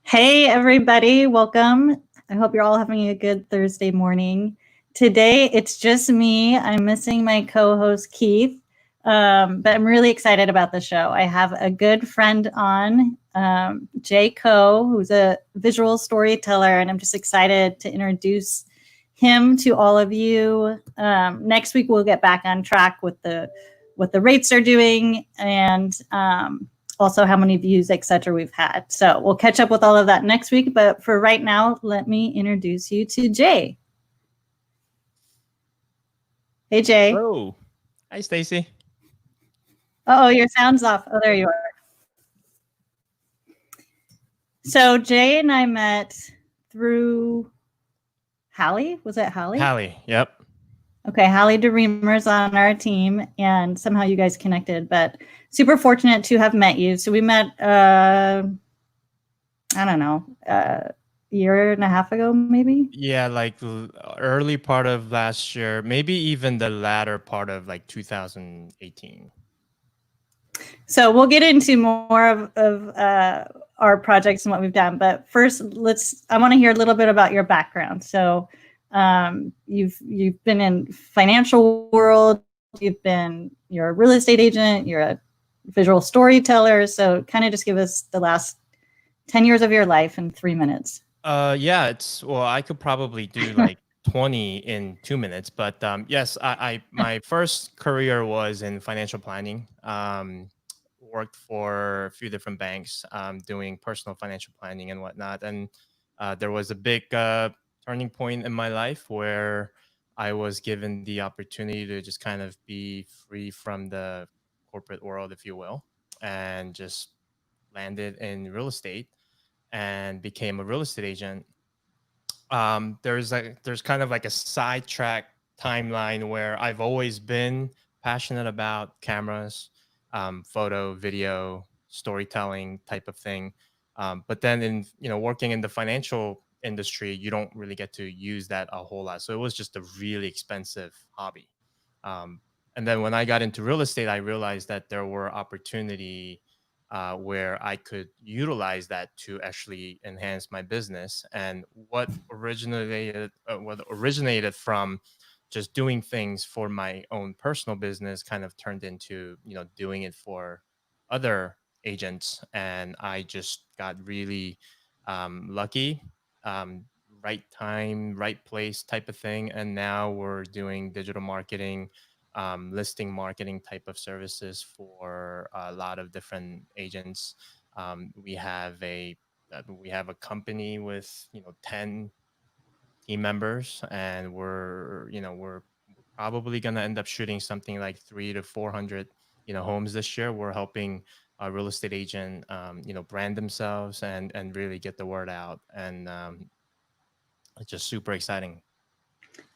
Hey, everybody, welcome. I hope you're all having a good Thursday morning. Today, it's just me. I'm missing my co host, Keith, but I'm really excited about the show. I have a good friend on, Jae Koh, who's a visual storyteller, and I'm just excited to introduce him to all of you. Next week, we'll get back on track with what the rates are doing and also how many views, etc. we've had. So we'll catch up with all of that next week. But for right now, let me introduce you to Jay. Hey, Jay. Hello. Hi, Stacy. Oh, your sound's off. Oh, there you are. So Jay and I met through Hallie. Was it Hallie? Hallie. Yep. Okay, Hallie DeReamer's on our team, and somehow you guys connected. But super fortunate to have met you. So we met, I don't know, year and a half ago, maybe. Yeah, like early part of last year, maybe even the latter part of like 2018. So we'll get into more of our projects and what we've done. But first, I want to hear a little bit about your background. So you've been in financial world, you're a real estate agent, you're a visual storyteller. So kind of just give us the last 10 years of your life in 3 minutes. Yeah, I could probably do like 20 in 2 minutes, but yes, I my first career was in financial planning. Worked for a few different banks, doing personal financial planning and whatnot. And there was a big turning point in my life where I was given the opportunity to just kind of be free from the corporate world, if you will, and just landed in real estate and became a real estate agent. There's kind of like a sidetrack timeline where I've always been passionate about cameras, photo, video, storytelling type of thing. But then in working in the financial industry, you don't really get to use that a whole lot. So it was just a really expensive hobby. Um, and then when I got into real estate, I realized that there were opportunity where I could utilize that to actually enhance my business. And what originated from just doing things for my own personal business kind of turned into doing it for other agents, and I just got really lucky. Um, right time, right place type of thing. And now we're doing digital marketing, listing marketing type of services for a lot of different agents. We have a company with 10 team members, and we're probably gonna end up shooting something like 300 to 400 homes this year. We're helping a real estate agent brand themselves and really get the word out, and it's just super exciting.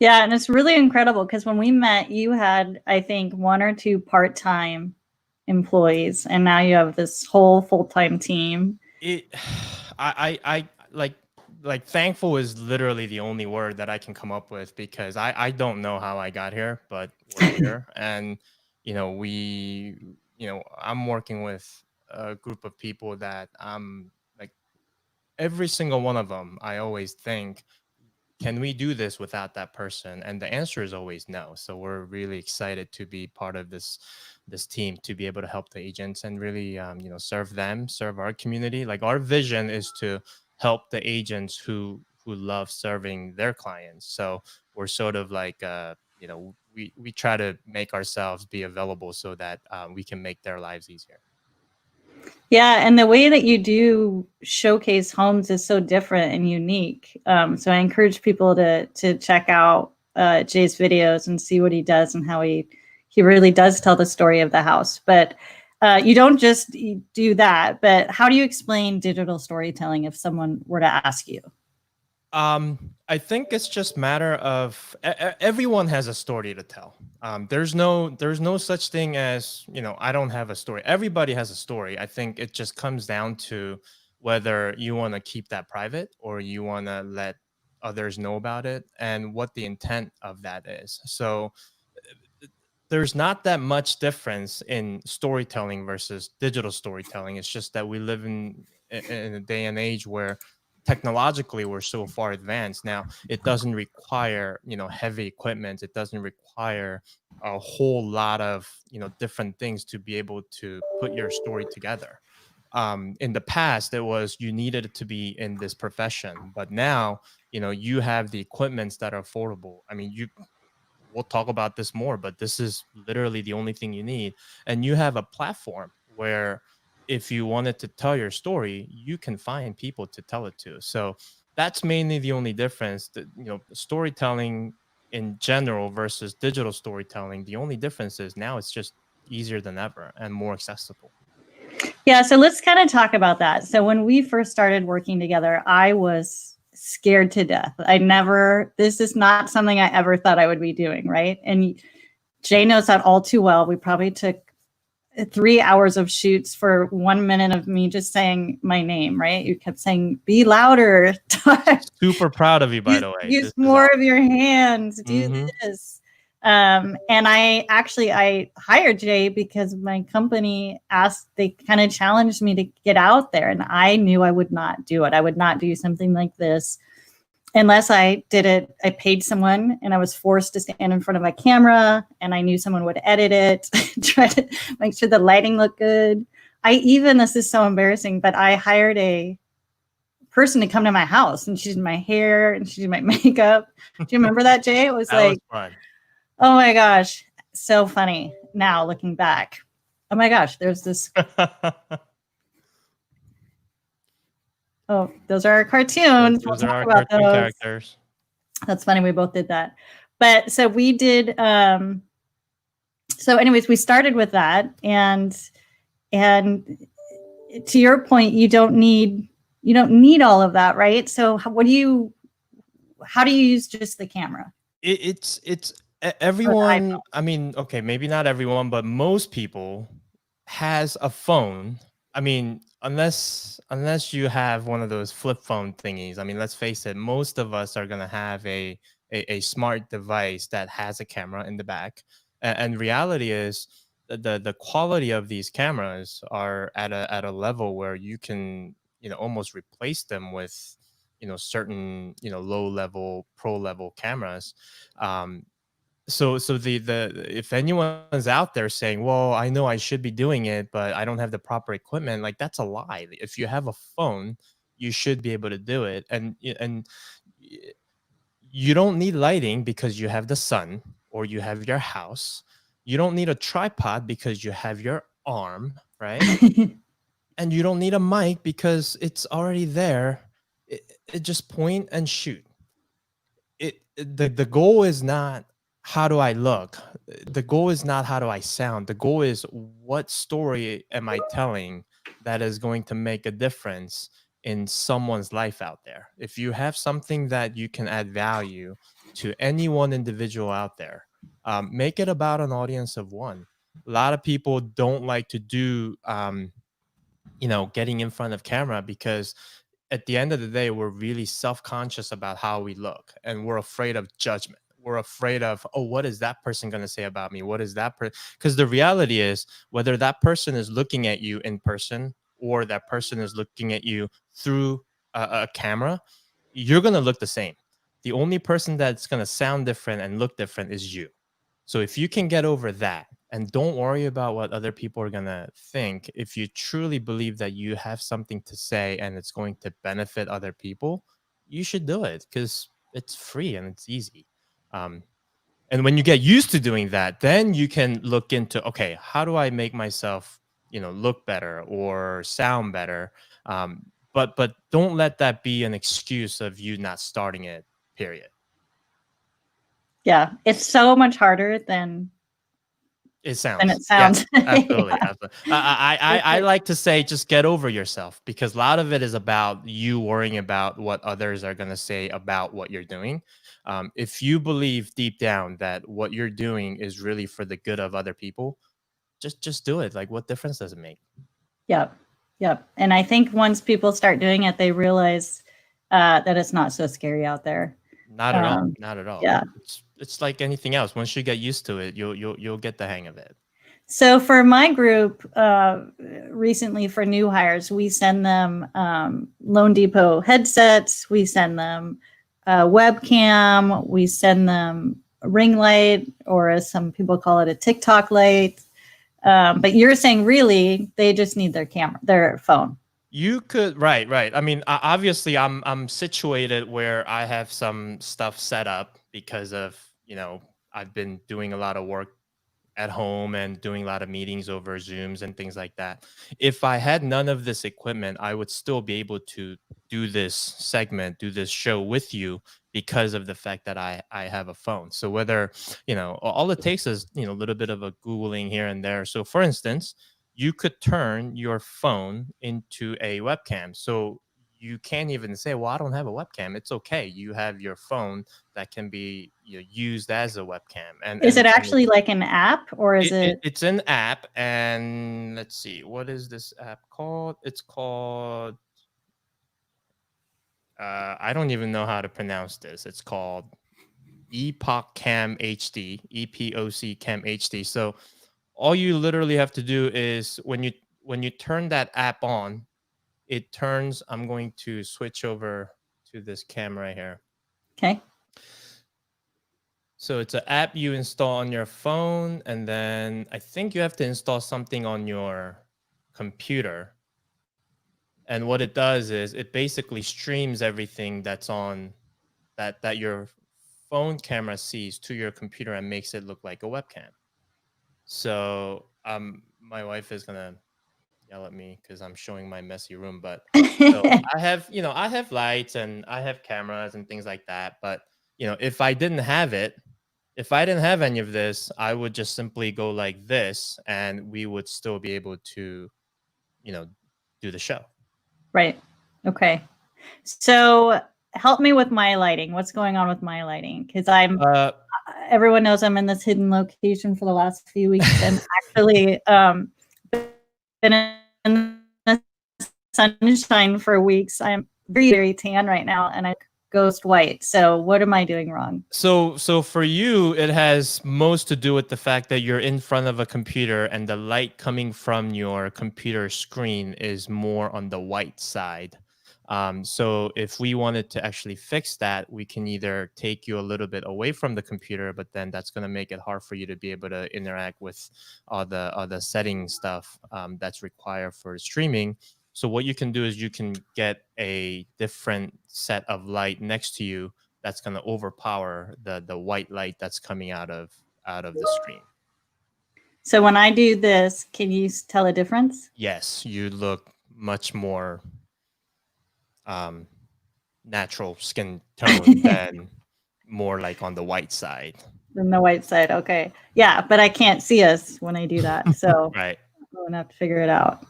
Yeah, and it's really incredible because when we met, you had, I think, one or two part-time employees, and now you have this whole full-time team. It I like thankful is literally the only word that I can come up with, because I don't know how I got here, but we're here. And I'm working with a group of people that like, every single one of them, I always think, can we do this without that person? And the answer is always no. So we're really excited to be part of this team, to be able to help the agents and really serve them, serve our community. Like, our vision is to help the agents who love serving their clients. So we're sort of like we try to make ourselves be available so that we can make their lives easier. Yeah, and the way that you do showcase homes is so different and unique. So I encourage people to check out Jay's videos and see what he does and how he really does tell the story of the house. But you don't just do that. But how do you explain digital storytelling if someone were to ask you? I think it's just matter of everyone has a story to tell. There's no such thing as, I don't have a story. Everybody has a story. I think it just comes down to whether you want to keep that private or you want to let others know about it, and what the intent of that is. So there's not that much difference in storytelling versus digital storytelling. It's just that we live in a day and age where technologically we're so far advanced now. It doesn't require, heavy equipment. It doesn't require a whole lot of, different things to be able to put your story together. In the past, it was you needed to be in this profession, but now, you have the equipments that are affordable. I mean, we'll talk about this more, but this is literally the only thing you need. And you have a platform where if you wanted to tell your story, you can find people to tell it to. So that's mainly the only difference. That, storytelling in general versus digital storytelling, the only difference is now it's just easier than ever and more accessible. Yeah, so let's kind of talk about that. So when we first started working together, I was scared to death. This is not something I ever thought I would be doing, right? And Jay knows that all too well. We probably took 3 hours of shoots for 1 minute of me just saying my name, right? You kept saying, be louder. Super proud of you, by the way. Use more of your hands. Do Mm-hmm. this. And I hired Jay because my company they kind of challenged me to get out there, and I knew I would not do it. I would not do something like this unless I did it. I paid someone and I was forced to stand in front of a camera, and I knew someone would edit it, try to make sure the lighting looked good. This is so embarrassing, but I hired a person to come to my house, and she did my hair and she did my makeup. Do you remember that, Jay? It was was fun. Oh my gosh, so funny now looking back. Oh my gosh, there's this. Oh, those are our cartoons. Those are our cartoon characters. That's funny. We both did that. But so we did. So anyways, we started with that. And to your point, you don't need all of that, right? So how do you use just the camera? It's everyone. I mean, okay, maybe not everyone, but most people has a phone. I mean, unless you have one of those flip phone thingies. I mean, let's face it, most of us are gonna have a smart device that has a camera in the back. And reality is the quality of these cameras are at a level where you can, almost replace them with, certain, low level pro level cameras. So the if anyone's out there saying, well, I know I should be doing it, but I don't have the proper equipment, like, that's a lie. If you have a phone, you should be able to do it. And you don't need lighting because you have the sun or you have your house. You don't need a tripod because you have your arm, right? And you don't need a mic because it's already there. It just point and shoot. The goal is not how do I look. The goal is not how do I sound. The goal is what story am I telling that is going to make a difference in someone's life out there. If you have something that you can add value to any one individual out there, make it about an audience of one. A lot of people don't like to do getting in front of camera because at the end of the day, we're really self-conscious about how we look, and we're afraid of judgment. We're afraid of, oh, what is that person going to say about me? What is that person? Because the reality is, whether that person is looking at you in person or that person is looking at you through a camera, you're going to look the same. The only person that's going to sound different and look different is you. So if you can get over that and don't worry about what other people are going to think, if you truly believe that you have something to say and it's going to benefit other people, you should do it because it's free and it's easy. And when you get used to doing that, then you can look into, okay, how do I make myself, look better or sound better? But don't let that be an excuse of you not starting it, period. Yeah, it's so much harder than it sounds. It sounds. Yes, absolutely. Yeah. Absolutely. I like to say just get over yourself, because a lot of it is about you worrying about what others are going to say about what you're doing. If you believe deep down that what you're doing is really for the good of other people, just do it. Like, what difference does it make? Yep. Yep. And I think once people start doing it, they realize that it's not so scary out there. Not at all. Um, Not at all. yeah. It's like anything else. Once you get used to it, you'll get the hang of it. So for my group, recently for new hires, we send them Loan Depot headsets, we send them webcam, we send them a ring light, or as some people call it, a TikTok light. But you're saying really they just need their camera, their phone. You could right. I mean, obviously, I'm situated where I have some stuff set up because of I've been doing a lot of work at home and doing a lot of meetings over Zooms and things like that. If I had none of this equipment, I would still be able to do this segment, do this show with you because of the fact that I have a phone. So whether, all it takes is, a little bit of a Googling here and there. So for instance, you could turn your phone into a webcam. So you can't even say, well, I don't have a webcam. It's okay. You have your phone that can be used as a webcam. Is it And actually like an app or is it? it's an app, and let's see, what is this app called? It's called I don't even know how to pronounce this. It's called Epoch Cam HD, EPOC Cam HD. So all you literally have to do is when you turn that app on, it turns. I'm going to switch over to this camera here. Okay. So it's an app you install on your phone, and then I think you have to install something on your computer. And what it does is it basically streams everything that's on that your phone camera sees to your computer and makes it look like a webcam. So my wife is gonna yell at me because I'm showing my messy room, but so I have lights and I have cameras and things like that. But if I didn't have it, if I didn't have any of this, I would just simply go like this and we would still be able to, do the show. Right. Okay. So help me with my lighting. What's going on with my lighting? Because everyone knows I'm in this hidden location for the last few weeks and actually been in the sunshine for weeks. I'm very, very tan right now and I ghost white. So what am I doing wrong? So for you, it has most to do with the fact that you're in front of a computer and the light coming from your computer screen is more on the white side. So if we wanted to actually fix that, we can either take you a little bit away from the computer, but then that's going to make it hard for you to be able to interact with all the setting stuff that's required for streaming. So what you can do is you can get a different set of light next to you that's going to overpower the white light that's coming out of the screen. So when I do this, can you tell a difference? Yes, you look much more natural skin tone than more like on the white side. Than the white side. Okay. Yeah, but I can't see us when I do that. So Right. I'm gonna have to figure it out.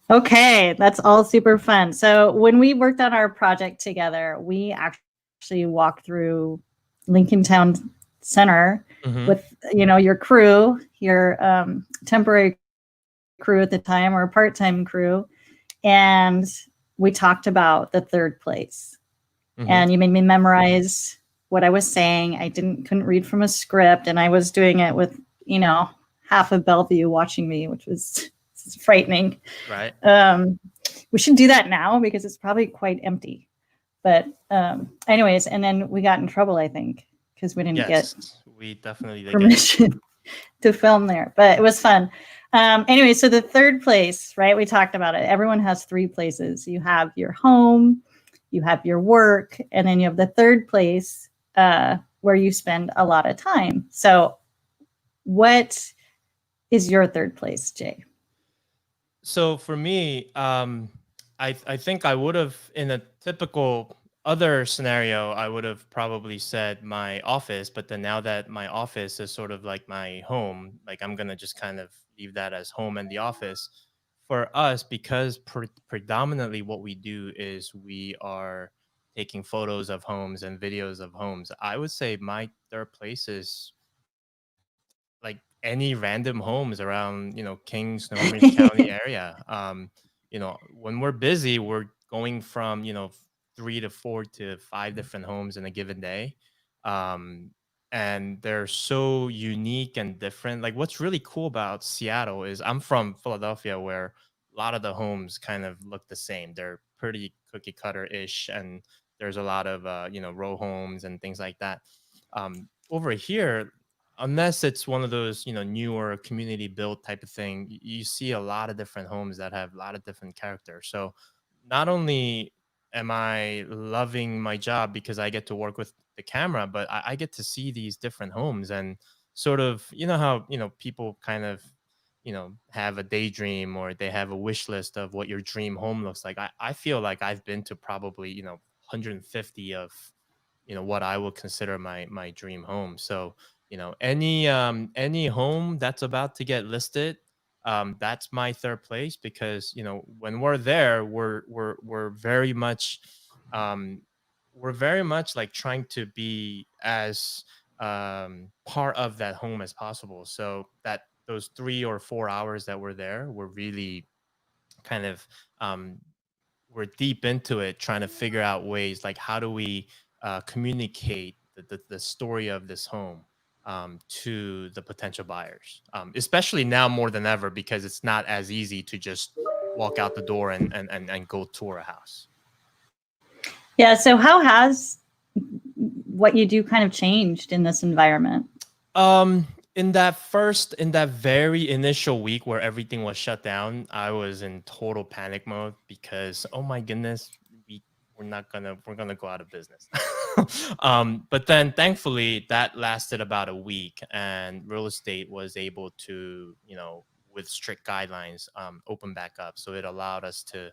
Okay, that's all super fun. So when we worked on our project together, we actually walked through Lincoln Town Center with your crew, your temporary crew at the time or part-time crew, and we talked about the third place. And you made me memorize what I was saying. I couldn't read from a script, and I was doing it with half of Bellevue watching me, which was frightening. Right. We should do that now because it's probably quite empty. But anyways, and then we got in trouble, I think, because we didn't get we definitely did permission to film there. But it was fun. Anyway, so the third place, right? We talked about it. Everyone has three places. You have your home, you have your work, and then you have the third place where you spend a lot of time. So what is your third place, Jay? So for me, I think I would have, in a typical other scenario, I would have probably said my office, but then now that my office is sort of like my home, like I'm gonna just kind of leave that as home and the office. For us, because predominantly what we do is we are taking photos of homes and videos of homes, I would say my third place is like any random homes around, King, Snohomish County area. When we're busy, we're going from, 3 to 4 to 5 different homes in a given day. Um, and they're so unique and different. Like what's really cool about Seattle is I'm from Philadelphia, where a lot of the homes kind of look the same. They're pretty cookie cutter ish, and there's a lot of row homes and things like that. Over here, unless it's one of those newer community built type of thing, you see a lot of different homes that have a lot of different characters. So not only am I loving my job because I get to work with the camera, but I get to see these different homes and sort of, how, people kind of, have a daydream or they have a wish list of what your dream home looks like. I feel like I've been to probably, 150 of, what I would consider my dream home. So, any home that's about to get listed, that's my third place because when we're there, we're very much um, we're very much like trying to be as part of that home as possible. So that those 3 or 4 hours that we're there, we're really kind of um, we're deep into it, trying to figure out ways like how do we communicate the story of this home to the potential buyers, especially now more than ever because it's not as easy to just walk out the door and go tour a house. Yeah. So how has what you do kind of changed in this environment? In that very initial week where everything was shut down, I was in total panic mode because oh my goodness, we're gonna go out of business. But then thankfully that lasted about a week, and real estate was able to, with strict guidelines, open back up. So it allowed us to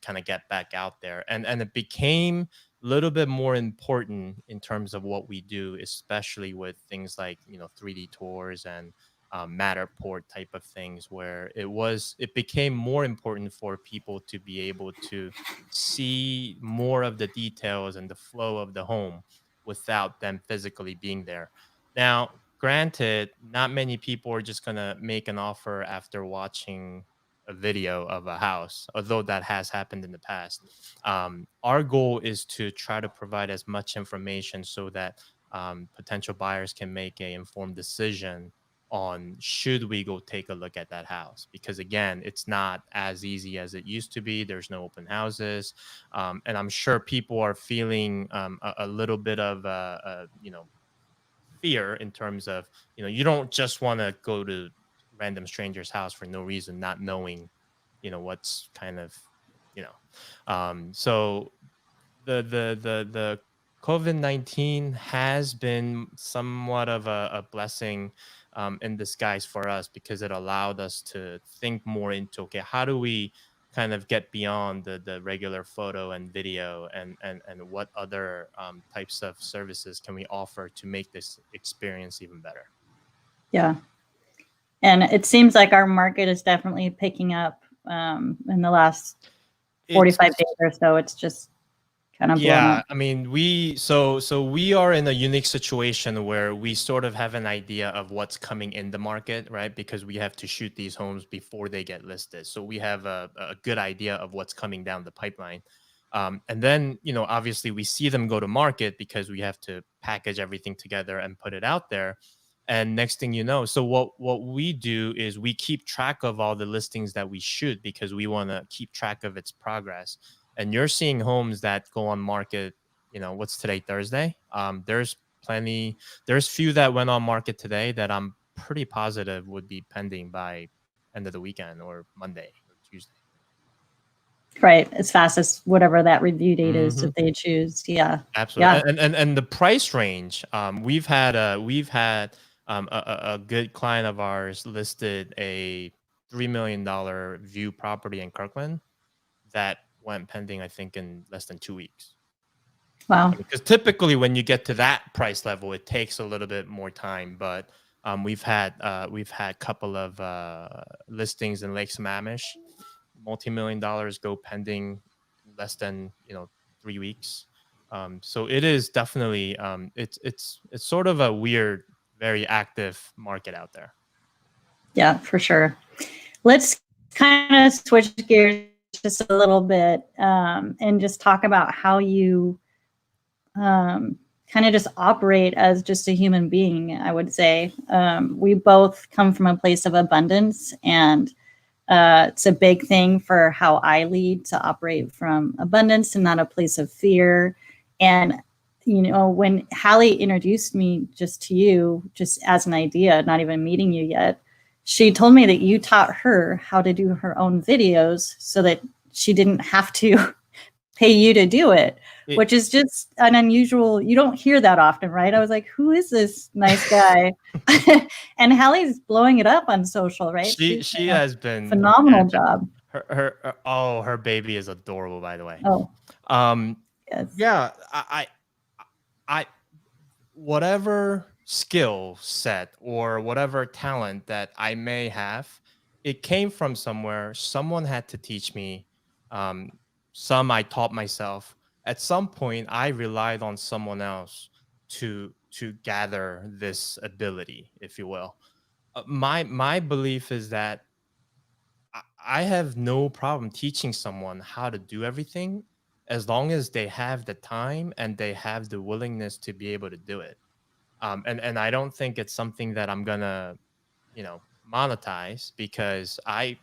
kind of get back out there, and it became little bit more important in terms of what we do, especially with things like 3D tours and Matterport type of things, where it became more important for people to be able to see more of the details and the flow of the home without them physically being there. Now, granted, not many people are just gonna make an offer after watching a video of a house, although that has happened in the past. Our goal is to try to provide as much information so that potential buyers can make a informed decision on should we go take a look at that house, because again, it's not as easy as it used to be. There's no open houses, and I'm sure people are feeling a little bit of fear in terms of you don't just want to go to random stranger's house for no reason, not knowing what's kind of you so the COVID-19 has been somewhat of a blessing in disguise for us, because it allowed us to think more into, okay, how do we kind of get beyond the regular photo and video, and what other types of services can we offer to make this experience even better? Yeah. And it seems like our market is definitely picking up in the last 45 days or so. It's just kind of blown up. I mean, we are in a unique situation where we sort of have an idea of what's coming in the market, right? Because we have to shoot these homes before they get listed. So we have a good idea of what's coming down the pipeline. And then, obviously we see them go to market because we have to package everything together and put it out there. And next thing you know, so what we do is we keep track of all the listings that we shoot, because we want to keep track of its progress. And you're seeing homes that go on market, what's today, Thursday? There's few that went on market today that I'm pretty positive would be pending by end of the weekend or Monday or Tuesday. Right. As fast as whatever that review date is that they choose. Yeah. Absolutely. Yeah. And the price range, we've had a good client of ours listed a $3 million view property in Kirkland that went pending, I think, in less than 2 weeks. Wow. Because typically when you get to that price level, it takes a little bit more time. But we've had a couple of listings in Lake Sammamish, multi-million dollars go pending less than 3 weeks. So it is definitely it's sort of a weird, very active market out there. Yeah, for sure. Let's kind of switch gears just a little bit and just talk about how you kind of just operate as just a human being, I would say. We both come from a place of abundance, and it's a big thing for how I lead, to operate from abundance and not a place of fear. And, you know, when Hallie introduced me just to you, just as an idea, not even meeting you yet, she told me that you taught her how to do her own videos so that she didn't have to pay you to do it, It, which is just an unusual, you don't hear that often, right? I was like, who is this nice guy? And Hallie's blowing it up on social, right? She's she doing a has been phenomenal fantastic. job. Oh, her baby is adorable, by the way. Oh, Um, yes. yeah, I whatever skill set or whatever talent that I may have, it came from somewhere. Someone had to teach me. Um, some I taught myself. At some point, I relied on someone else to gather this ability, if you will. My belief is that I have no problem teaching someone how to do everything as long as they have the time and they have the willingness to be able to do it. And I don't think it's something that I'm gonna, monetize, because I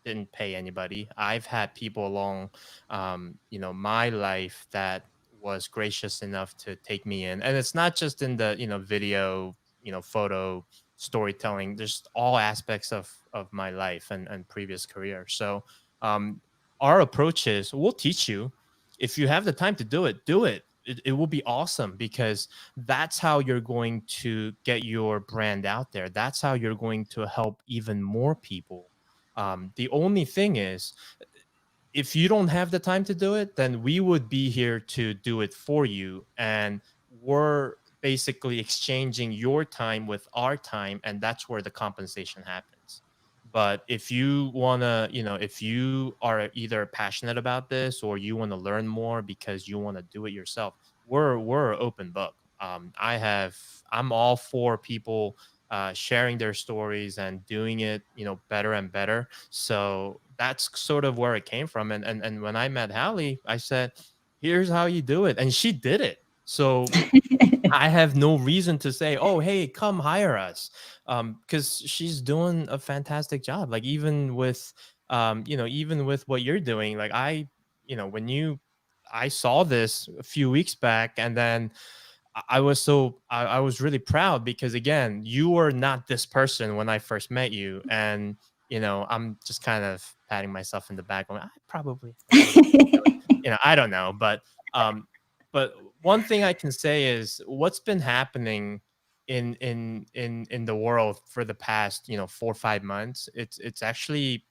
didn't pay anybody. I've had people along, my life that was gracious enough to take me in, and it's not just in the video, photo, storytelling. There's all aspects of my life and previous career. So um, our approach is, we'll teach you. If you have the time to do it, do it. It will be awesome, because that's how you're going to get your brand out there. That's how you're going to help even more people. The only thing is, if you don't have the time to do it, then we would be here to do it for you. And we're basically exchanging your time with our time. And that's where the compensation happens. But if you want to, if you are either passionate about this or you want to learn more because you want to do it yourself, we're an open book. I'm all for people sharing their stories and doing it, better and better. So that's sort of where it came from. And when I met Hallie, I said, "Here's how you do it," and she did it. So I have no reason to say, "Oh, hey, come hire us," because she's doing a fantastic job. Like, even with what you're doing, like when I saw this a few weeks back, and then I was really proud, because again, you were not this person when I first met you. And I'm just kind of patting myself in the back, going, I probably could do it. I don't know. Um but one thing I can say is, what's been happening in the world for the past 4 or 5 months, it's actually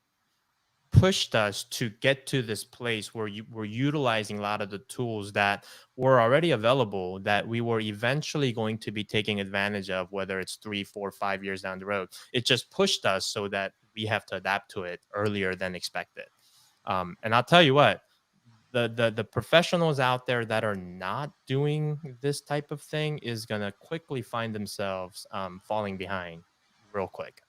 pushed us to get to this place where we're utilizing a lot of the tools that were already available, that we were eventually going to be taking advantage of, whether it's 3, 4, 5 years down the road. It just pushed us so that we have to adapt to it earlier than expected. And I'll tell you what, the professionals out there that are not doing this type of thing is going to quickly find themselves falling behind real quick.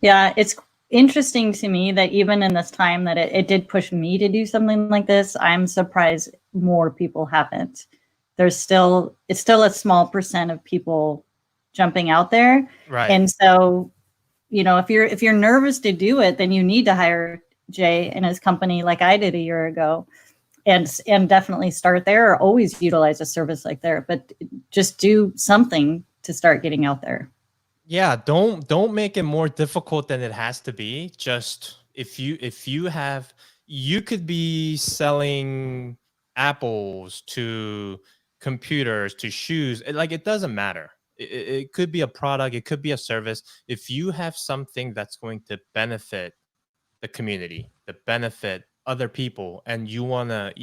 Yeah, it's interesting to me that even in this time that it did push me to do something like this, I'm surprised more people haven't. It's still a small percent of people jumping out there. Right. And so, if you're nervous to do it, then you need to hire Jay and his company like I did a year ago, and definitely start there, or always utilize a service like there, but just do something to start getting out there. Yeah, don't make it more difficult than it has to be. Just, if you have, you could be selling apples to computers to shoes. Like, it doesn't matter. It could be a product, it could be a service. If you have something that's going to benefit the community, the benefit other people, and you wanna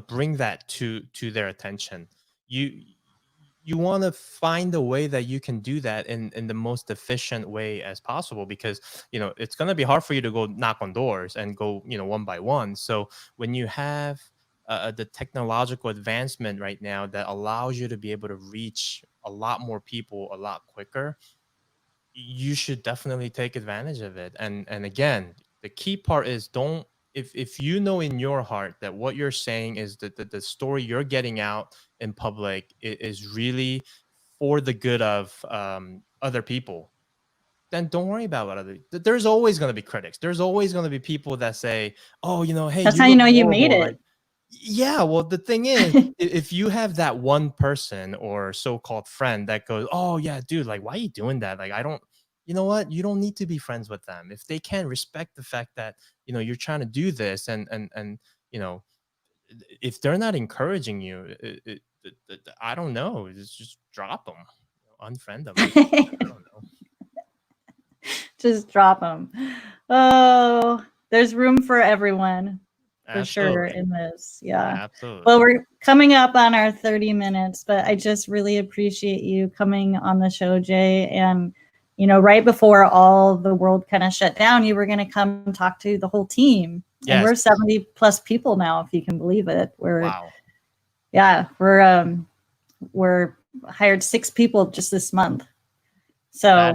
bring that to their attention. You want to find a way that you can do that in the most efficient way as possible, because it's going to be hard for you to go knock on doors and go one by one. So when you have the technological advancement right now that allows you to be able to reach a lot more people a lot quicker, you should definitely take advantage of it. And again, the key part is don't, if you know in your heart that what you're saying is that the story you're getting out in public is really for the good of other people, then don't worry about what other. There's always going to be critics. There's always going to be people that say, "Oh, hey, That's you how you look know you made horrible." Like, it. yeah. Well, the thing is, if you have that one person or so-called friend that goes, "Oh, yeah, dude, like, why are you doing that? Like, I don't." You know what? You don't need to be friends with them if they can't respect the fact that you're trying to do this, and you know if they're not encouraging you, I don't know. Just drop them, unfriend them. I don't know. Just drop them. Oh, there's room for everyone for sure Absolutely. in this. Yeah. Well, Absolutely. we're coming up on our 30 minutes, but I just really appreciate you coming on the show, Jay. And, right before all the world kind of shut down, you were going to come talk to the whole team. And Yes. we're 70 plus people now, if you can believe it. Wow. We're hired 6 people just this month. So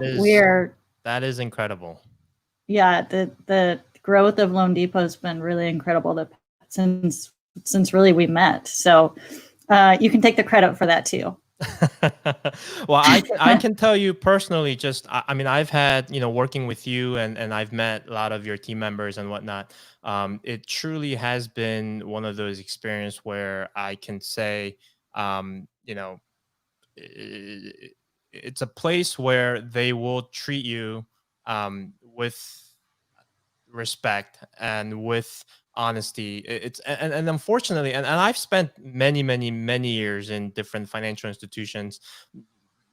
That is incredible. yeah, the growth of Loan Depot has been really incredible since really we met. So you can take the credit for that too. Well, I can tell you personally, just I mean, I've had working with you, and I've met a lot of your team members and whatnot. It truly has been one of those experiences where I can say, it's a place where they will treat you with respect and with honesty. It's and unfortunately, and I've spent many many many years in different financial institutions.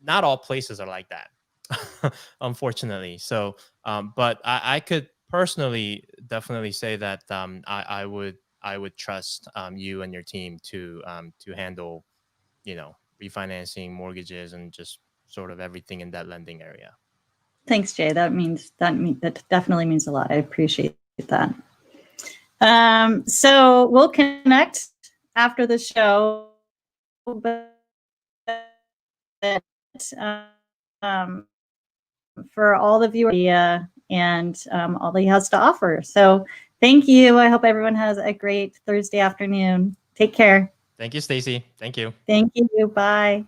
Not all places are like that, unfortunately. So but I could personally definitely say that I would trust you and your team to handle refinancing mortgages and just sort of everything in that lending area. Thanks, Jay. That definitely means a lot. I appreciate that. So we'll connect after the show, but for all the viewers and all that he has to offer. So thank you. I hope everyone has a great Thursday afternoon. Take care. Thank you, Stacy. Thank you. Thank you. Bye.